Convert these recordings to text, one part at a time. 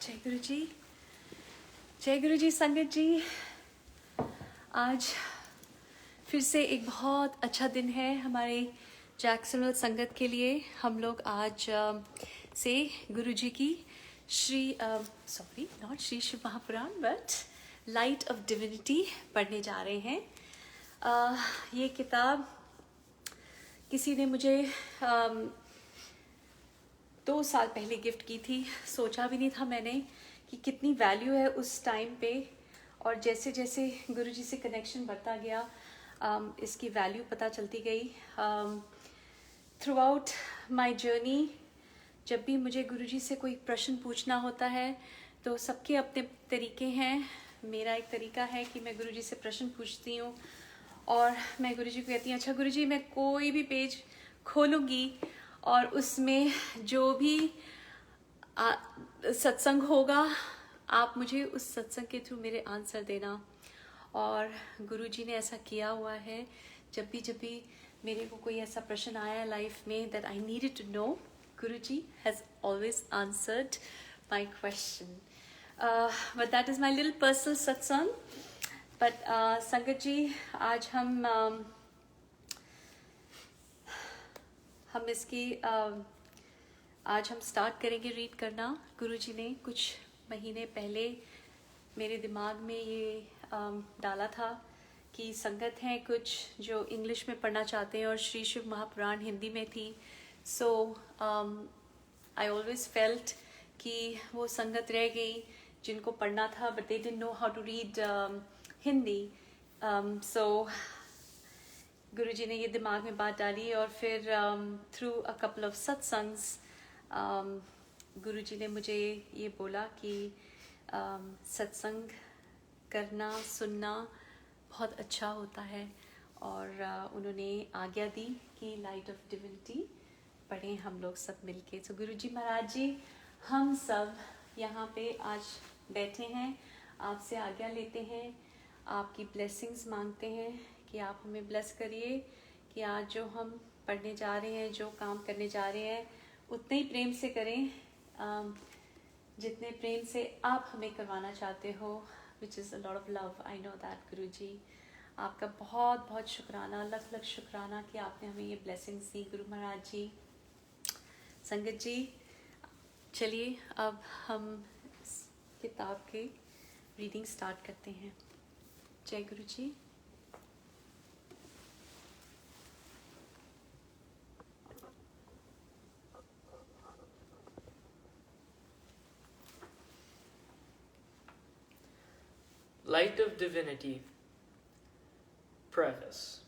जय गुरु जी, जय गुरु जी संगत जी। आज फिर से एक बहुत अच्छा दिन है हमारे जैक्सनवेल संगत के लिए। हम लोग आज से गुरु जी की not Shri Shiv Mahapuran but light of divinity पढ़ने जा रहे हैं। ये किताब किसी ने मुझे 2 साल पहले गिफ्ट की थी। सोचा भी नहीं था मैंने कि कितनी वैल्यू है उस टाइम पे, और जैसे जैसे गुरुजी से कनेक्शन बढ़ता गया इसकी वैल्यू पता चलती गई। थ्रू आउट माई जर्नी जब भी मुझे गुरुजी से कोई प्रश्न पूछना होता है तो सबके अपने तरीके हैं। मेरा एक तरीका है कि मैं गुरुजी से प्रश्न पूछती हूँ और मैं गुरुजी को कहती हूँ, अच्छा गुरुजी मैं कोई भी पेज खोलूँगी और उसमें जो भी सत्संग होगा आप मुझे उस सत्संग के थ्रू मेरे आंसर देना। और गुरुजी ने ऐसा किया हुआ है। जब भी मेरे को कोई ऐसा प्रश्न आया लाइफ में that I needed to know, Guruji has always answered my question. But that is my little personal satsang. But Sangat ji, आज आज हम स्टार्ट करेंगे रीड करना। गुरुजी ने कुछ महीने पहले मेरे दिमाग में ये डाला था कि संगत हैं कुछ जो इंग्लिश में पढ़ना चाहते हैं और श्री शिव महापुराण हिंदी में थी। सो आई ऑलवेज फेल्ट कि वो संगत रह गई जिनको पढ़ना था but they didn't know how to read Hindi. So Guruji ने ये दिमाग में बात डाली और फिर through a couple of satsangs Guruji ने मुझे ये बोला कि सत्संग करना सुनना बहुत अच्छा होता है, और उन्होंने आज्ञा दी कि लाइट ऑफ डिविनिटी पढ़ें हम लोग सब मिलके। तो गुरुजी महाराज जी, हम सब यहाँ पे आज बैठे हैं, आपसे आज्ञा लेते हैं, आपकी ब्लेसिंग्स मांगते हैं कि आप हमें ब्लेस करिए कि आज जो हम पढ़ने जा रहे हैं, जो काम करने जा रहे हैं, उतने ही प्रेम से करें जितने प्रेम से आप हमें करवाना चाहते हो, which is a lot of love. I know that Guruji. आपका बहुत बहुत शुक्राना, लख लख शुक्राना कि आपने हमें ये ब्लेसिंग्स दी गुरु महाराज जी। संगत जी, चलिए अब हम इस किताब की रीडिंग स्टार्ट करते हैं। जय गुरु जी। Light of Divinity. Preface.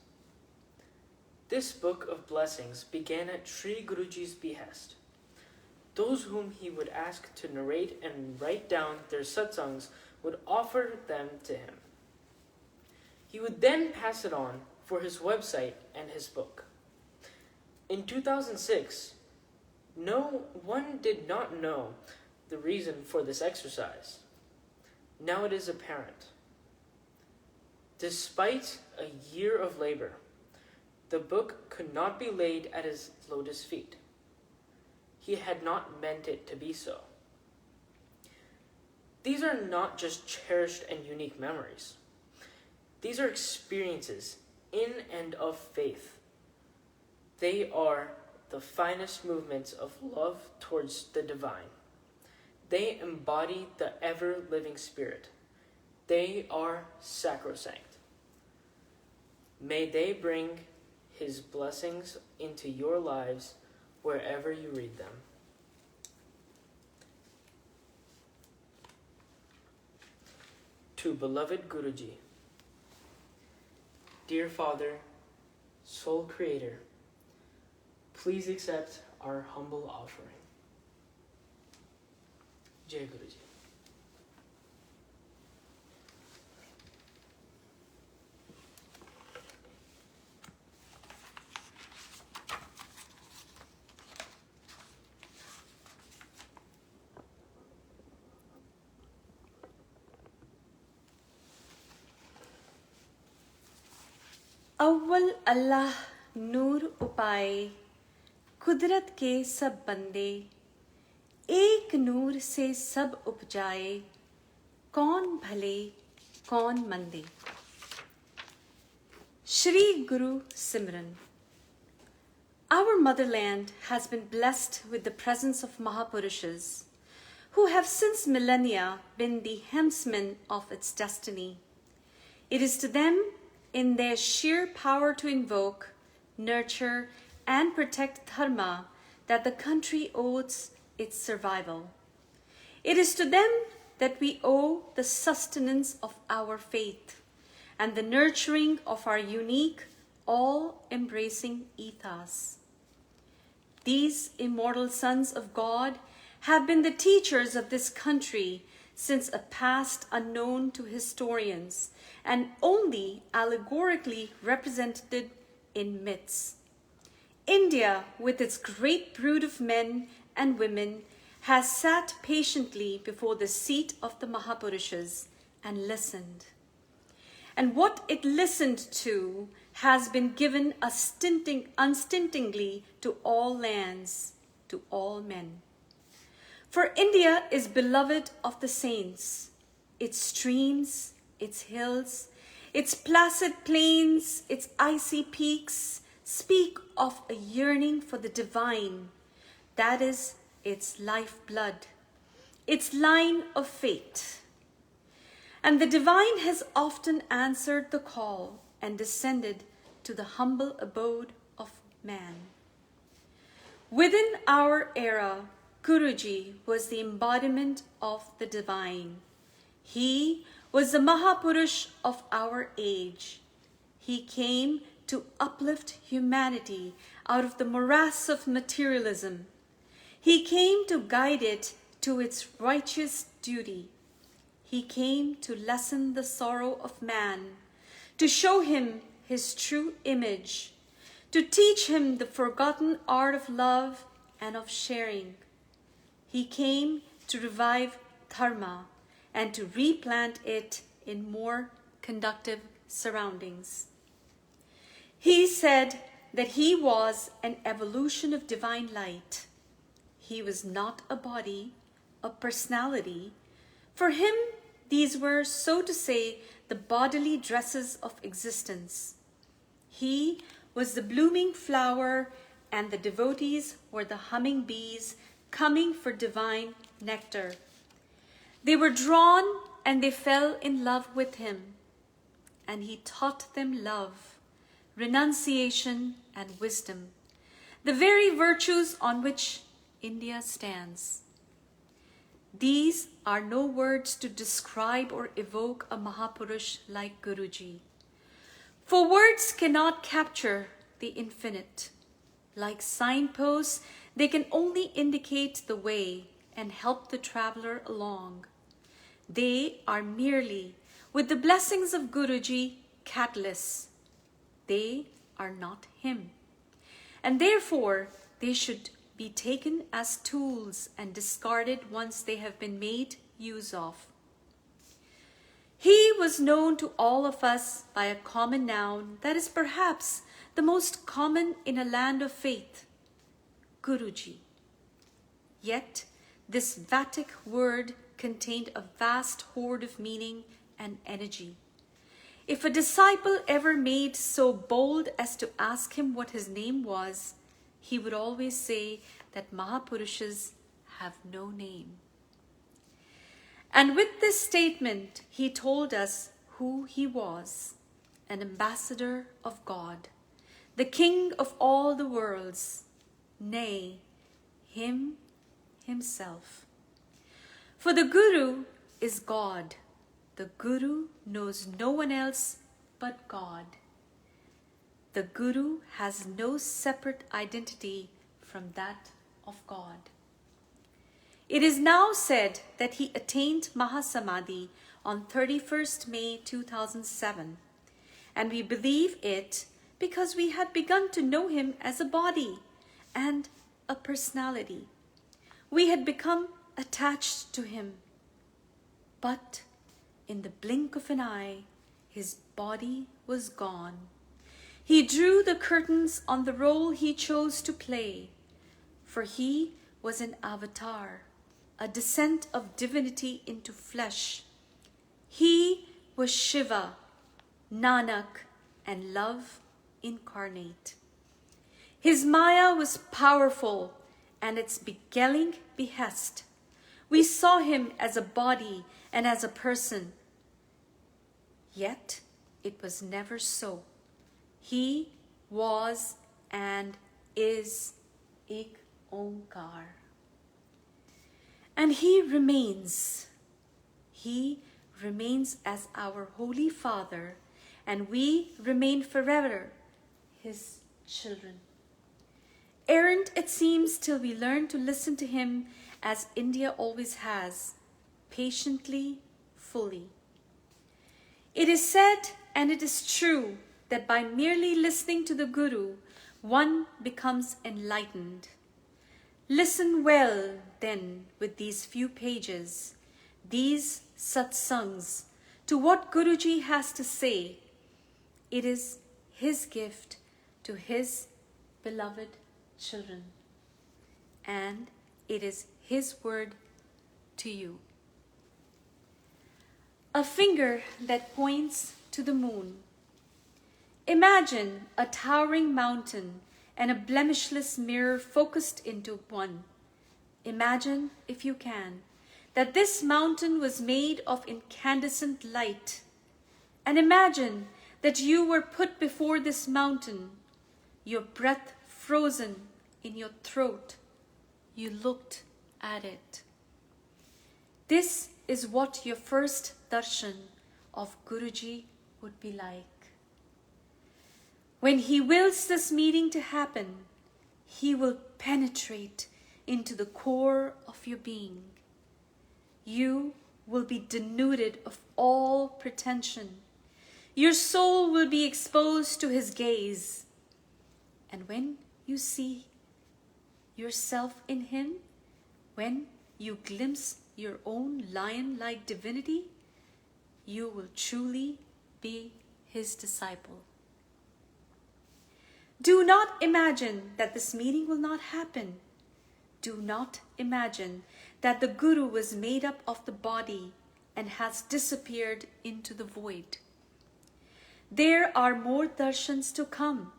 This book of blessings began at Sri Guruji's behest. Those whom he would ask to narrate and write down their satsangs would offer them to him. He would then pass it on for his website and his book. In 2006, no one did not know the reason for this exercise. Now it is apparent. Despite a year of labor, the book could not be laid at his lotus feet. He had not meant it to be so. These are not just cherished and unique memories. These are experiences in and of faith. They are the finest movements of love towards the divine. They embody the ever-living spirit. They are sacrosanct. May they bring his blessings into your lives wherever you read them. To beloved Guruji, dear Father, Soul Creator, please accept our humble offering. Jai Guruji. अव्वल अल्लाह नूर उपाय, कुदरत के सब बंदे, एक नूर से सब उपजाए, कौन भले कौन मंदे. Shri Guru Simran. Our motherland has been blessed with the presence of Mahapurushas, who have since millennia been the helmsmen of its destiny. It is to them, in their sheer power to invoke, nurture, and protect dharma, that the country owes its survival. It is to them that we owe the sustenance of our faith and the nurturing of our unique, all-embracing ethos. These immortal sons of God have been the teachers of this country since a past unknown to historians and only allegorically represented in myths. India, with its great brood of men and women, has sat patiently before the seat of the Mahapurushas and listened. And what it listened to has been given unstintingly to all lands, to all men. For India is beloved of the saints. Its streams, its hills, its placid plains, its icy peaks speak of a yearning for the divine. That is its lifeblood, its line of fate. And the divine has often answered the call and descended to the humble abode of man. Within our era, GuruJi was the embodiment of the divine. He was the Mahapurush of our age. He came to uplift humanity out of the morass of materialism. He came to guide it to its righteous duty. He came to lessen the sorrow of man, to show him his true image, to teach him the forgotten art of love and of sharing. He came to revive dharma and to replant it in more conducive surroundings. He said that he was an evolution of divine light. He was not a body, a personality. For him, these were, so to say, the bodily dresses of existence. He was the blooming flower, and the devotees were the humming bees coming for divine nectar. They were drawn and they fell in love with him, and he taught them love, renunciation, and wisdom, the very virtues on which India stands. These are no words to describe or evoke a Mahapurush like GuruJi. For words cannot capture the infinite. Like signposts, they can only indicate the way and help the traveler along. They are merely, with the blessings of GuruJi, catalysts. They are not him. And therefore, they should be taken as tools and discarded once they have been made use of. He was known to all of us by a common noun that is perhaps the most common in a land of faith, GuruJi. Yet, this Vedic word contained a vast hoard of meaning and energy. If a disciple ever made so bold as to ask him what his name was, he would always say that Mahapurushas have no name. And with this statement, he told us who he was, an ambassador of God, the king of all the worlds, nay, him himself. For the Guru is God. The Guru knows no one else but God. The Guru has no separate identity from that of God. It is now said that he attained Mahasamadhi on 31st May 2007, and we believe it because we had begun to know him as a body and a personality. We had become attached to him. But in the blink of an eye, his body was gone. He drew the curtains on the role he chose to play, for he was an avatar, a descent of divinity into flesh. He was Shiva, Nanak, and love incarnate. His Maya was powerful, and its beguiling behest. We saw him as a body and as a person. Yet it was never so. He was and is Ek Onkar. And he remains. He remains as our Holy Father, and we remain forever his children. Errant it seems till we learn to listen to him as India always has, patiently, fully. It is said, and it is true, that by merely listening to the Guru, one becomes enlightened. Listen well, then, with these few pages, these satsangs, to what Guruji has to say. It is his gift to his beloved children, and it is his word to you. A finger that points to the moon. Imagine a towering mountain and a blemishless mirror focused into one. Imagine, if you can, that this mountain was made of incandescent light. And imagine that you were put before this mountain, your breath frozen in your throat. You looked at it. This is what your first darshan of Guruji would be like. When he wills this meeting to happen, he will penetrate into the core of your being. You will be denuded of all pretension. Your soul will be exposed to his gaze. And when you see yourself in him, when you glimpse your own lion-like divinity, you will truly be his disciple. Do not imagine that this meeting will not happen. Do not imagine that the Guru was made up of the body and has disappeared into the void. There are more darshans to come,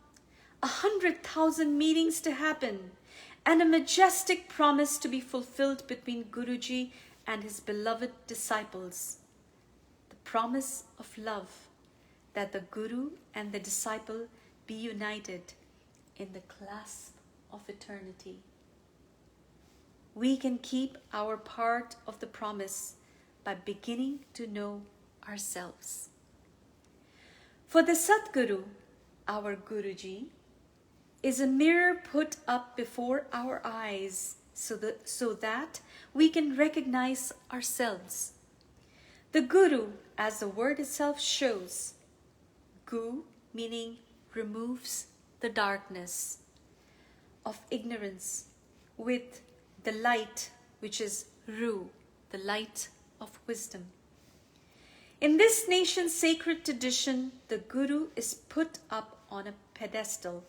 100,000 meetings to happen, and a majestic promise to be fulfilled between Guruji and his beloved disciples. The promise of love, that the Guru and the disciple be united in the clasp of eternity. We can keep our part of the promise by beginning to know ourselves. For the Satguru, our Guruji, is a mirror put up before our eyes so that we can recognize ourselves. The Guru, as the word itself shows, Gu meaning removes the darkness of ignorance with the light, which is Ru, the light of wisdom. In this nation's sacred tradition, the Guru is put up on a pedestal,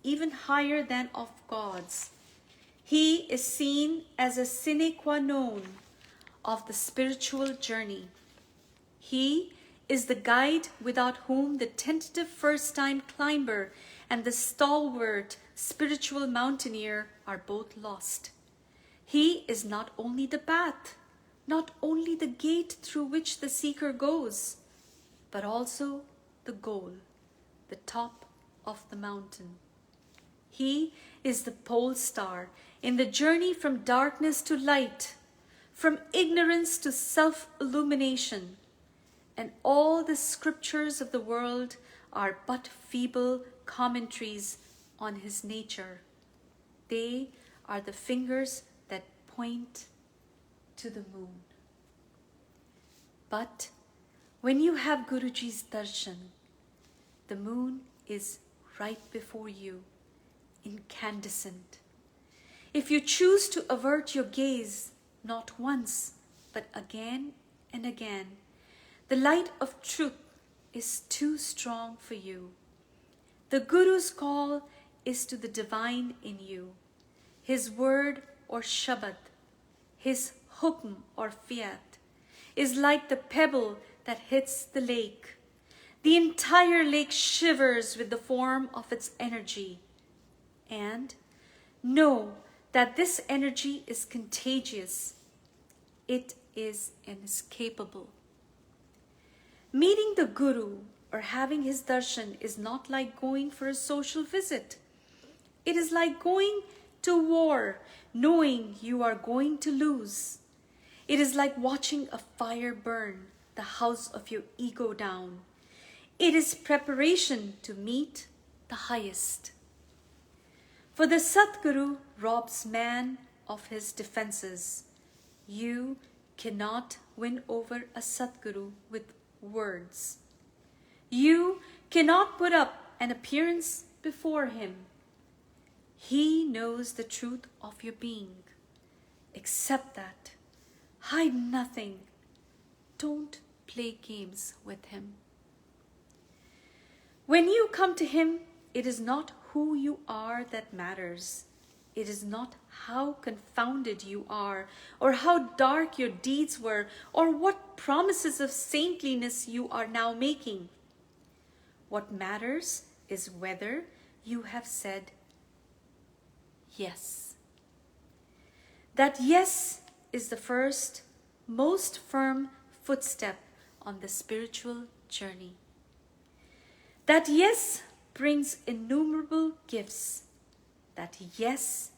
even higher than of gods. He is seen as a sine qua non of the spiritual journey. He is the guide without whom the tentative first-time climber and the stalwart spiritual mountaineer are both lost. He is not only the path, not only the gate through which the seeker goes, but also the goal, the top of the mountain. He is the pole star in the journey from darkness to light, from ignorance to self-illumination, and all the scriptures of the world are but feeble commentaries on his nature. They are the fingers that point to the moon. But when you have Guruji's darshan, the moon is right before you, incandescent. If you choose to avert your gaze, not once, but again and again, the light of truth is too strong for you. The Guru's call is to the divine in you, his word or Shabad, his hukm or fiat, is like the pebble that hits the lake. The entire lake shivers with the form of its energy. And know that this energy is contagious. It is inescapable. Meeting the Guru or having his darshan is not like going for a social visit. It is like going to war, knowing you are going to lose. It is like watching a fire burn the house of your ego down. It is preparation to meet the highest. For the Satguru robs man of his defenses. You cannot win over a Satguru with words. You cannot put up an appearance before him. He knows the truth of your being. Accept that. Hide nothing. Don't play games with him. When you come to him, it is not who you are that matters. It is not how confounded you are, or how dark your deeds were, or what promises of saintliness you are now making. What matters is whether you have said yes. That yes is the first, most firm footstep on the spiritual journey. That yes brings innumerable gifts. That yes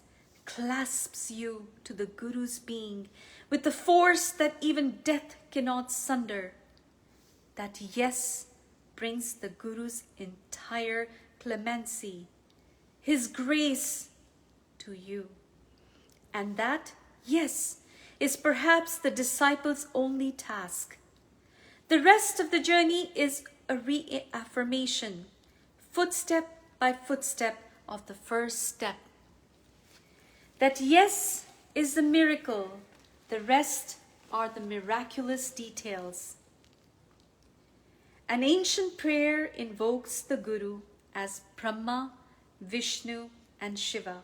clasps you to the Guru's being with the force that even death cannot sunder. That yes brings the Guru's entire clemency, his grace to you. And that yes is perhaps the disciple's only task. The rest of the journey is a reaffirmation, footstep by footstep of the first step. That yes is the miracle, the rest are the miraculous details. An ancient prayer invokes the Guru as Brahma, Vishnu and Shiva.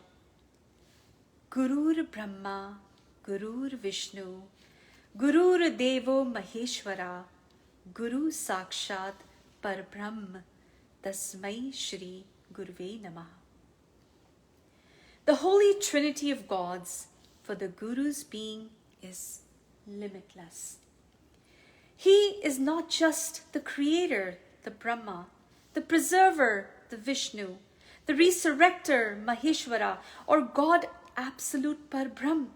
Gurur Brahma, Gurur Vishnu, Gurur Devo Maheshwara, Guru Sakshat Parbrahm, Tasmai Shri Guruve Namah. The Holy Trinity of Gods for the Guru's being is limitless. He is not just the creator, the Brahma, the preserver, the Vishnu, the resurrector, Maheshwara, or God absolute Parbrahm.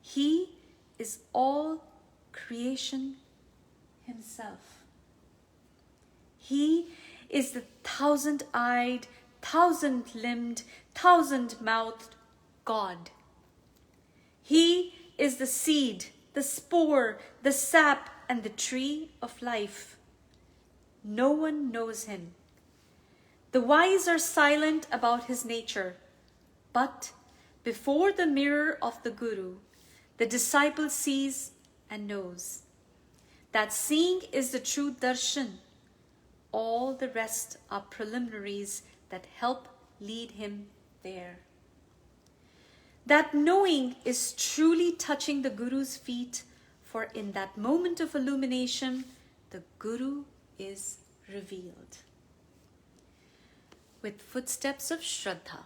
He is all creation himself. He is the thousand-eyed, thousand-limbed, thousand-mouthed God. He is the seed, the spore, the sap, and the tree of life. No one knows him. The wise are silent about his nature, but before the mirror of the Guru, the disciple sees and knows. That seeing is the true darshan. All the rest are preliminaries that help lead him there. That knowing is truly touching the Guru's feet, for in that moment of illumination, the Guru is revealed. With footsteps of Shraddha.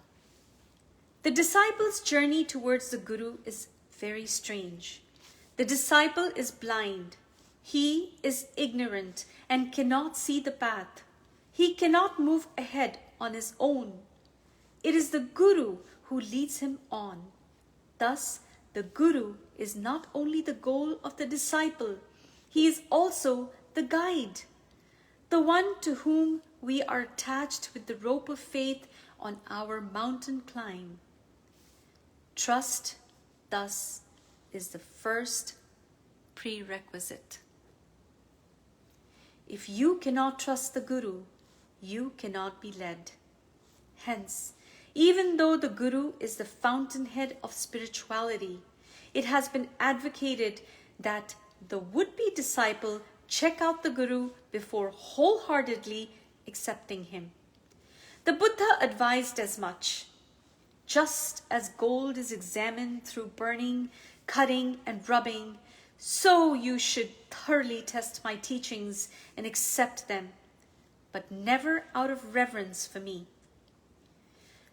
The disciple's journey towards the Guru is very strange. The disciple is blind. He is ignorant and cannot see the path. He cannot move ahead on his own. It is the Guru who leads him on. Thus, the Guru is not only the goal of the disciple, he is also the guide, the one to whom we are attached with the rope of faith on our mountain climb. Trust, thus, is the first prerequisite. If you cannot trust the Guru, you cannot be led. Hence, even though the Guru is the fountainhead of spirituality, it has been advocated that the would-be disciple check out the Guru before wholeheartedly accepting him. The Buddha advised as much. Just as gold is examined through burning, cutting and rubbing. So you should thoroughly test my teachings and accept them, but never out of reverence for me.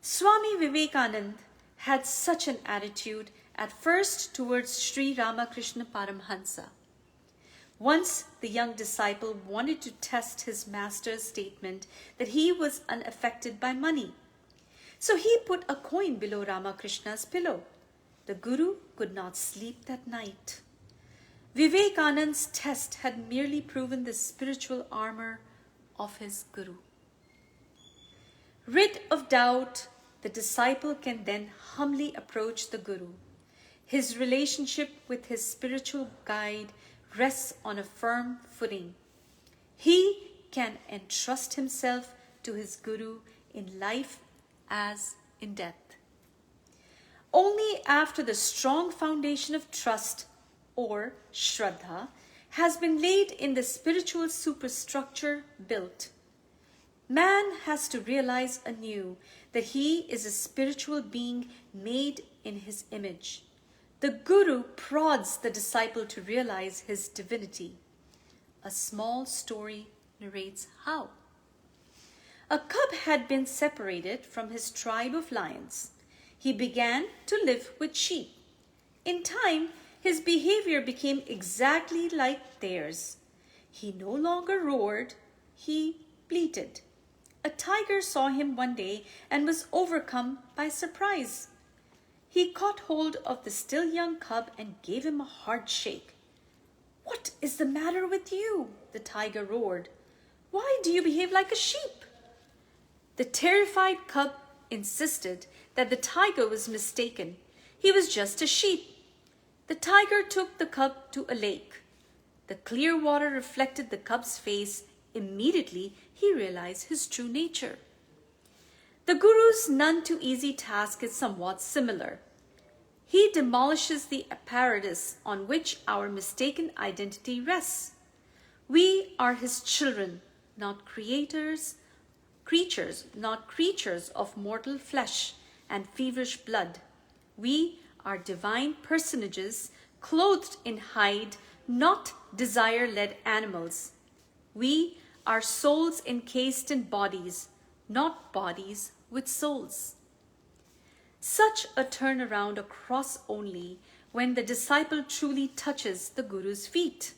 Swami Vivekananda had such an attitude at first towards Sri Ramakrishna Paramhansa. Once the young disciple wanted to test his master's statement that he was unaffected by money. So he put a coin below Ramakrishna's pillow. The Guru could not sleep that night. Vivekananda's test had merely proven the spiritual armor of his Guru. Rid of doubt, the disciple can then humbly approach the Guru. His relationship with his spiritual guide rests on a firm footing. He can entrust himself to his Guru in life as in death. Only after the strong foundation of trust or Shraddha has been laid in the spiritual superstructure built, man has to realize anew that he is a spiritual being made in his image. The Guru prods the disciple to realize his divinity. A small story narrates how. A cub had been separated from his tribe of lions. He began to live with sheep. In time, his behavior became exactly like theirs. He no longer roared, he bleated. A tiger saw him one day and was overcome by surprise. He caught hold of the still young cub and gave him a hard shake. "What is the matter with you?" the tiger roared. "Why do you behave like a sheep?" The terrified cub insisted that the tiger was mistaken. He was just a sheep. The tiger took the cub to a lake. The clear water reflected the cub's face. Immediately, he realized his true nature. The Guru's none too easy task is somewhat similar. He demolishes the apparatus on which our mistaken identity rests. We are his children, not creatures, not creatures of mortal flesh and feverish blood. We are divine personages clothed in hide, not desire-led animals. We are souls encased in bodies, not bodies with souls. Such a turnaround occurs only when the disciple truly touches the Guru's feet.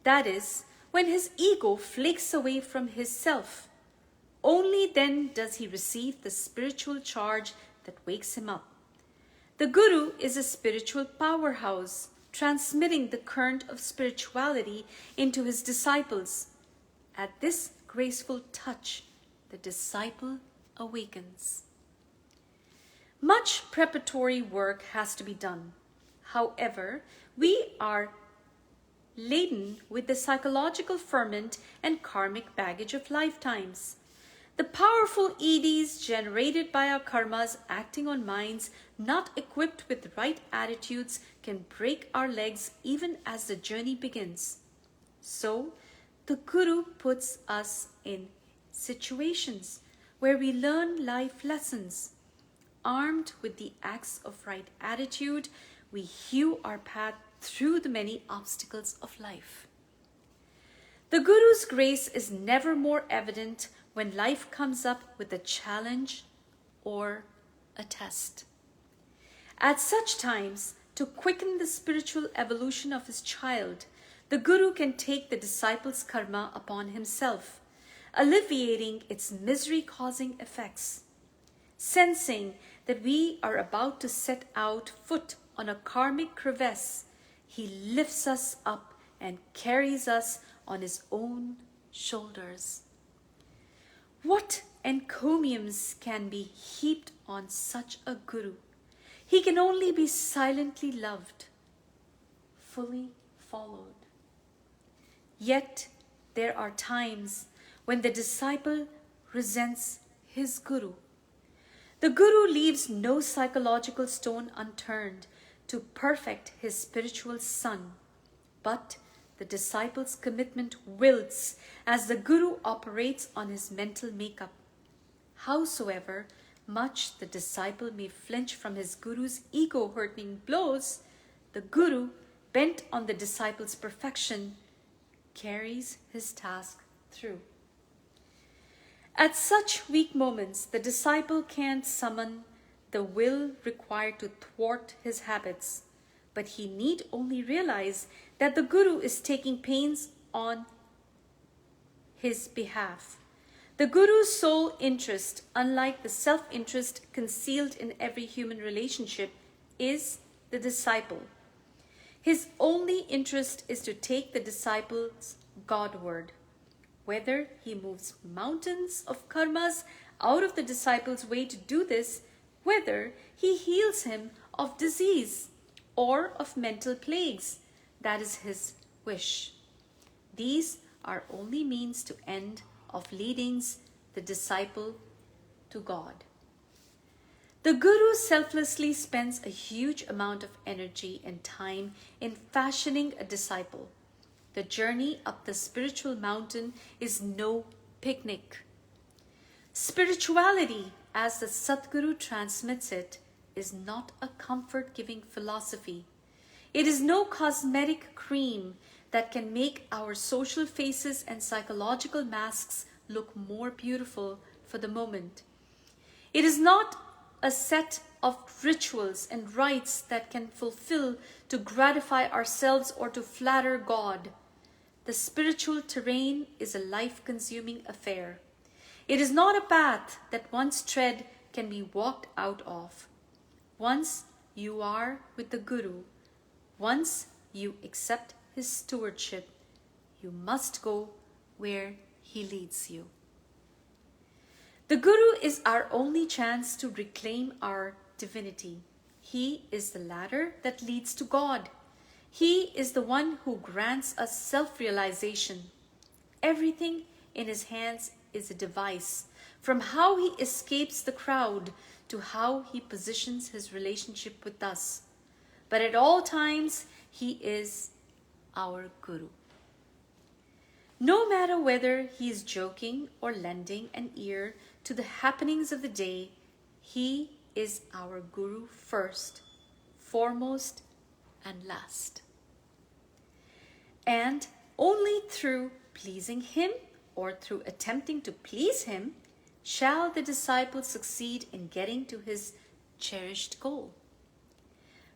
That is, when his ego flakes away from his self. Only then does he receive the spiritual charge that wakes him up. The Guru is a spiritual powerhouse, transmitting the current of spirituality into his disciples. At this graceful touch, the disciple awakens. Much preparatory work has to be done. However, we are laden with the psychological ferment and karmic baggage of lifetimes. The powerful eddies generated by our karmas acting on minds not equipped with the right attitudes can break our legs even as the journey begins. So, the Guru puts us in situations where we learn life lessons. Armed with the axe of right attitude, we hew our path through the many obstacles of life. The Guru's grace is never more evident when life comes up with a challenge or a test. At such times, to quicken the spiritual evolution of his child, the Guru can take the disciple's karma upon himself, alleviating its misery-causing effects. Sensing that we are about to set out foot on a karmic crevasse, he lifts us up and carries us on his own shoulders. What encomiums can be heaped on such a Guru? He can only be silently loved, fully followed. Yet there are times when the disciple resents his Guru. The Guru leaves no psychological stone unturned to perfect his spiritual son, but the disciple's commitment wilts as the Guru operates on his mental makeup. Howsoever much the disciple may flinch from his Guru's ego-hurting blows, the Guru, bent on the disciple's perfection, carries his task through. At such weak moments, the disciple can't summon the will required to thwart his habits, but he need only realize that the Guru is taking pains on his behalf. The Guru's sole interest, unlike the self-interest concealed in every human relationship, is the disciple. His only interest is to take the disciple's Godward. Whether he moves mountains of karmas out of the disciple's way to do this, whether he heals him of disease or of mental plagues, that is his wish. These are only means to end of leading the disciple to God. The Guru selflessly spends a huge amount of energy and time in fashioning a disciple. The journey up the spiritual mountain is no picnic. Spirituality, as the Sadguru transmits it, is not a comfort-giving philosophy. It is no cosmetic cream that can make our social faces and psychological masks look more beautiful for the moment. It is not a set of rituals and rites that can fulfill to gratify ourselves or to flatter God. The spiritual terrain is a life-consuming affair. It is not a path that one's tread can be walked out of. Once you are with the Guru, once you accept his stewardship, you must go where he leads you. The Guru is our only chance to reclaim our divinity. He is the ladder that leads to God. He is the one who grants us self-realization. Everything in his hands is a device, from how he escapes the crowd to how he positions his relationship with us. But at all times, he is our Guru. No matter whether he is joking or lending an ear to the happenings of the day, he is our Guru first, foremost, and last. And only through pleasing him or through attempting to please him shall the disciple succeed in getting to his cherished goal.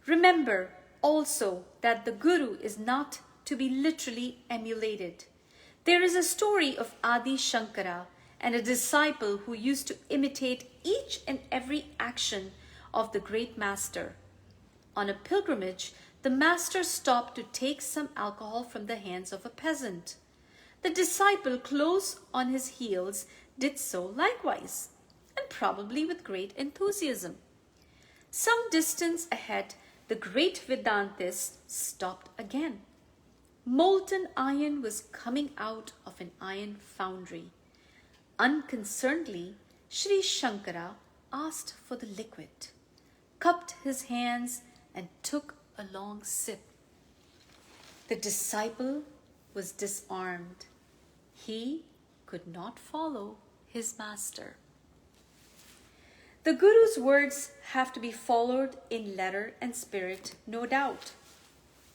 Remember also that the Guru is not to be literally emulated. There is a story of Adi Shankara and a disciple who used to imitate each and every action of the great master. On a pilgrimage, the master stopped to take some alcohol from the hands of a peasant. The disciple, close on his heels, did so likewise, and probably with great enthusiasm. Some distance ahead, the great Vedantist stopped again. Molten iron was coming out of an iron foundry. Unconcernedly, Sri Shankara asked for the liquid, cupped his hands, and took a long sip. The disciple was disarmed. He could not follow his master. The Guru's words have to be followed in letter and spirit, no doubt.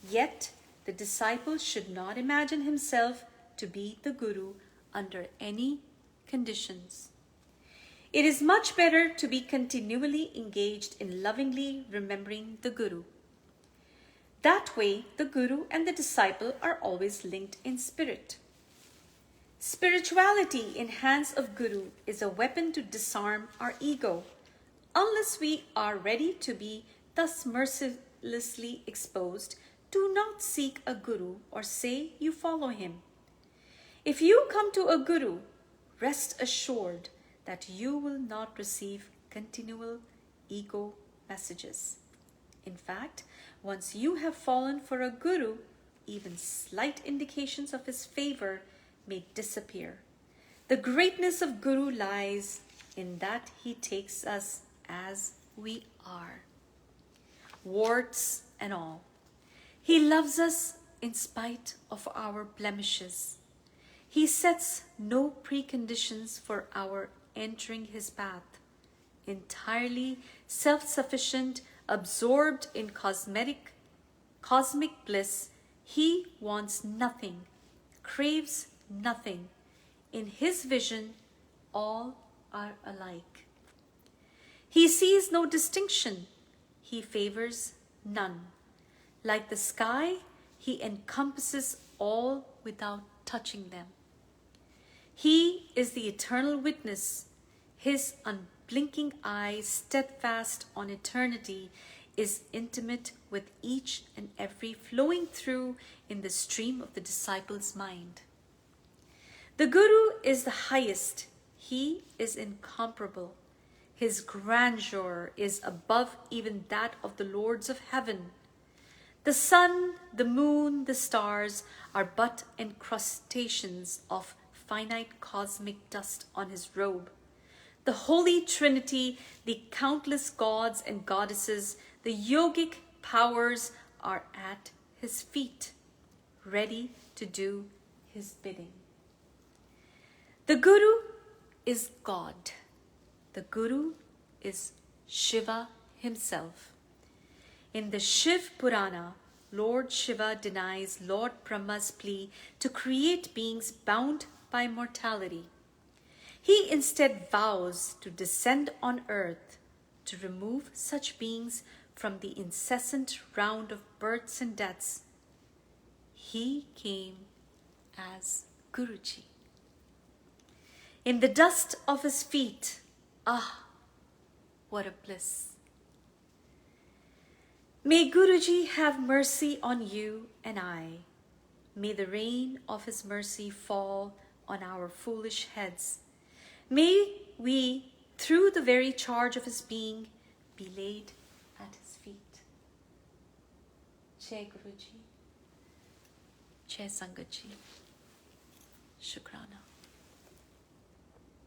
Yet, the disciple should not imagine himself to be the Guru under any conditions. It is much better to be continually engaged in lovingly remembering the Guru. That way, the Guru and the disciple are always linked in spirit. Spirituality in hands of Guru is a weapon to disarm our ego. Unless we are ready to be thus mercilessly exposed, do not seek a Guru or say you follow him. If you come to a Guru, rest assured that you will not receive continual ego messages. In fact, once you have fallen for a Guru, even slight indications of his favor may disappear. The greatness of Guru lies in that he takes us as we are, warts and all. He loves us in spite of our blemishes. He sets no preconditions for our entering his path. Entirely self-sufficient, absorbed in cosmetic cosmic bliss, he wants nothing, craves nothing. In his vision, all are alike. He sees no distinction. He favors none. Like the sky, he encompasses all without touching them. He is the eternal witness. His unblinking eyes, steadfast on eternity, is intimate with each and every, flowing through in the stream of the disciple's mind. The Guru is the highest. He is incomparable. His grandeur is above even that of the lords of heaven. The sun, the moon, the stars are but incrustations of finite cosmic dust on his robe. The Holy Trinity, the countless gods and goddesses, the yogic powers are at his feet, ready to do his bidding. The Guru is God. The Guru is Shiva himself. In the Shiv Purana, Lord Shiva denies Lord Brahma's plea to create beings bound by mortality. He instead vows to descend on earth to remove such beings from the incessant round of births and deaths. He came as GuruJi. In the dust of his feet, what a bliss. May GuruJi have mercy on you and I. May the rain of his mercy fall on our foolish heads. May we, through the very charge of his being, be laid at his feet. Jai GuruJi. Jai Sangat Ji. Shukrana.